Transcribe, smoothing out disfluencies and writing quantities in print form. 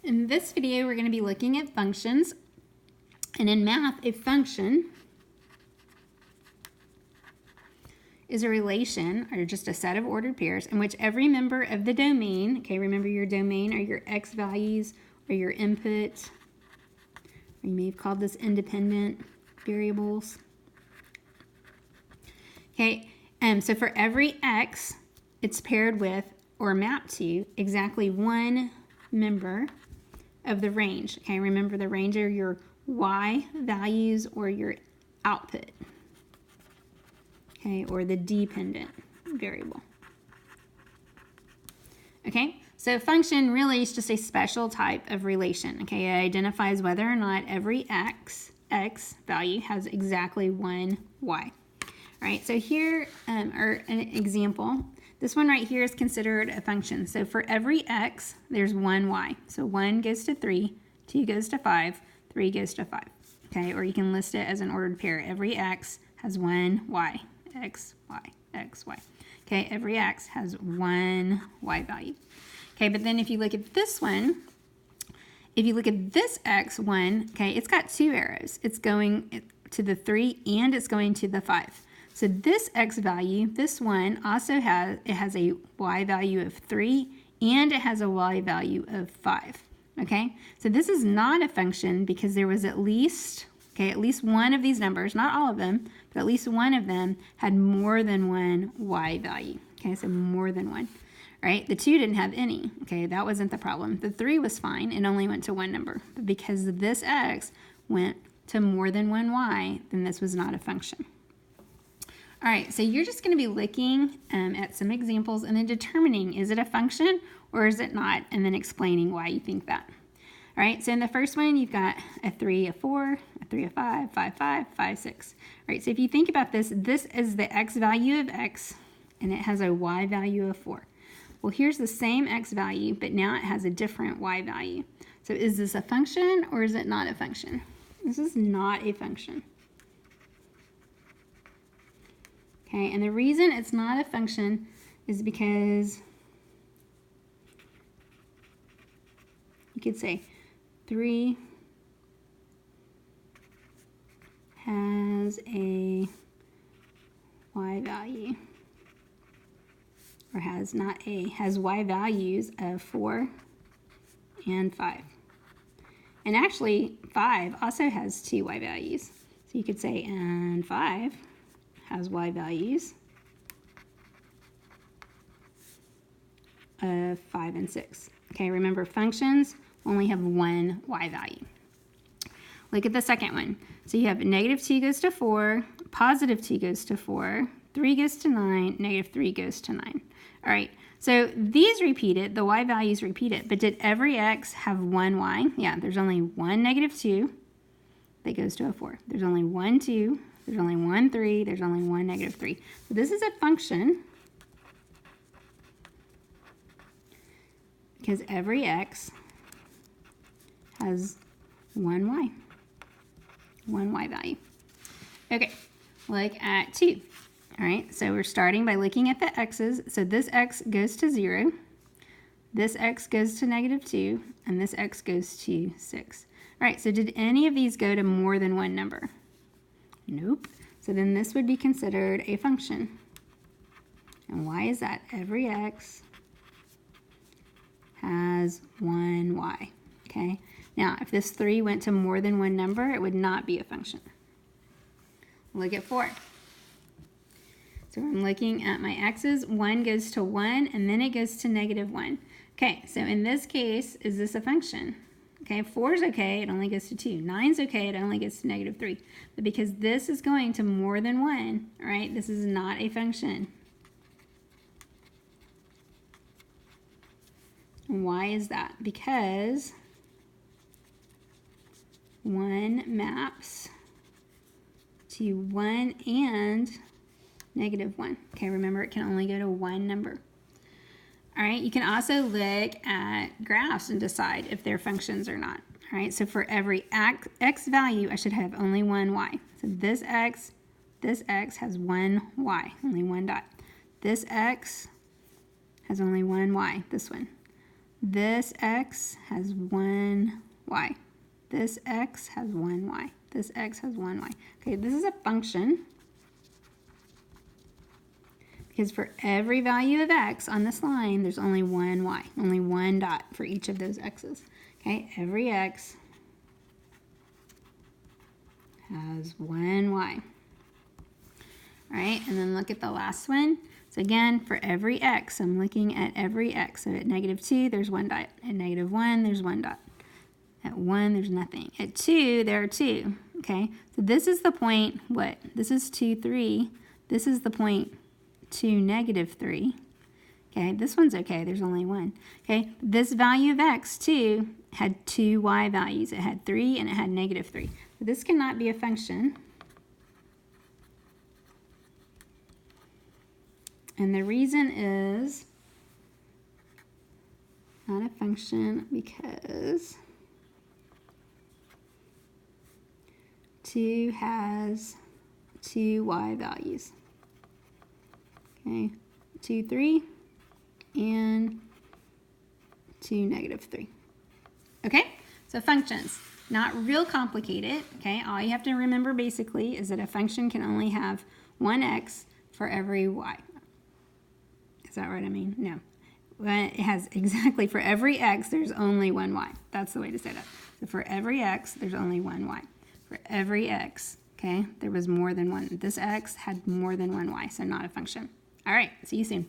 In this video, we're going to be looking at functions. And in math, a function is a relation, or just a set of ordered pairs, in which every member of the domain, okay, remember your domain are your x values or your input, or you may have called this independent variables. Okay, so for every x, it's paired with or mapped to exactly one member of the range. Okay, remember the range are your y values or your output. Okay, or the dependent variable. Okay, so function really is just a special type of relation. Okay, it identifies whether or not every x value has exactly one y. All right, so here are an example. This one right here is considered a function. So for every x, there's one y. So 1 goes to 3, 2 goes to 5, 3 goes to 5. Okay, or you can list it as an ordered pair. Every x has one y, x, y, x, y. Okay, every x has one y value. Okay, but then if you look at this one, if you look at this x1, okay, it's got two arrows. It's going to the 3 and it's going to the 5. So this x value, this one also has a y value of 3 and it has a y value of 5. Okay, so this is not a function because there was at least one of these numbers, not all of them, but at least one of them had more than one y value. Okay, so more than one. Right? The 2 didn't have any. Okay, that wasn't the problem. The 3 was fine. It only went to one number. But because this x went to more than one y, then this was not a function. All right, so you're just going to be looking at some examples and then determining, is it a function or is it not, and then explaining why you think that. All right, so in the first one, you've got a 3, a 4, a 3, a 5, 5, 5, 5, 6. All right, so if you think about this, this is the x value of x, and it has a y value of 4. Well, here's the same x value, but now it has a different y value. So is this a function or is it not a function? This is not a function. Okay, and the reason it's not a function is because you could say 3 has a y value, or has y values of 4 and 5. And actually 5 also has 2 y values. So you could say, and 5 has y values of 5 and 6. Okay, remember functions only have one y value. Look at the second one. So you have negative 2 goes to 4, positive 2 goes to 4, 3 goes to 9, negative 3 goes to 9. All right, so these repeated, the y values repeated, but did every x have one y? Yeah, there's only one negative 2 that goes to a 4. There's only one 2, there's only one 3, there's only one negative 3. So this is a function because every x has one y value. Okay, look at 2. All right, so we're starting by looking at the x's. So this x goes to 0, this x goes to negative 2, and this x goes to 6. All right, so did any of these go to more than one number? Nope. So then this would be considered a function. And why is that? Every x has one y. Okay, now if this 3 went to more than one number, it would not be a function. Look at 4. So I'm looking at my x's. 1 goes to 1, and then it goes to negative 1. Okay, so in this case, is this a function? Okay, 4 is okay, it only goes to 2. 9 is okay, it only goes to negative 3. But because this is going to more than 1, all right, this is not a function. And why is that? Because 1 maps to 1 and negative 1. Okay, remember it can only go to one number. All right, you can also look at graphs and decide if they're functions or not. All right, so for every x value, I should have only one y. So this x has one y, only one dot. This x has only one y, this one. This x has 1 y. This x has 1 y. This x has 1 y. Okay, this is a function because for every value of x on this line, there's only 1 y, only one dot for each of those x's. Okay, every x has 1 y. All right, and then look at the last one. So again, for every x, I'm looking at every x. So at -2, there's 1 dot. At -1, there's 1 dot. At 1, there's nothing. At 2, there are 2. Okay, so this is the point, what? This is 2, 3. This is the point 2, -3. Okay, this one's okay, there's only 1. Okay, this value of x, 2, had 2 y values. It had 3 and it had -3. So this cannot be a function. And the reason is not a function because 2 has 2 y values. Okay, 2, 3, and 2, -3. Okay, so functions, not real complicated. Okay, all you have to remember basically is that a function can only have one x for every y. Is that right? I mean, no. It has exactly for every x, there's only one y. That's the way to say that. So for every x, there's only one y. For every x, okay, there was more than one. This x had more than one y, so not a function. All right, see you soon.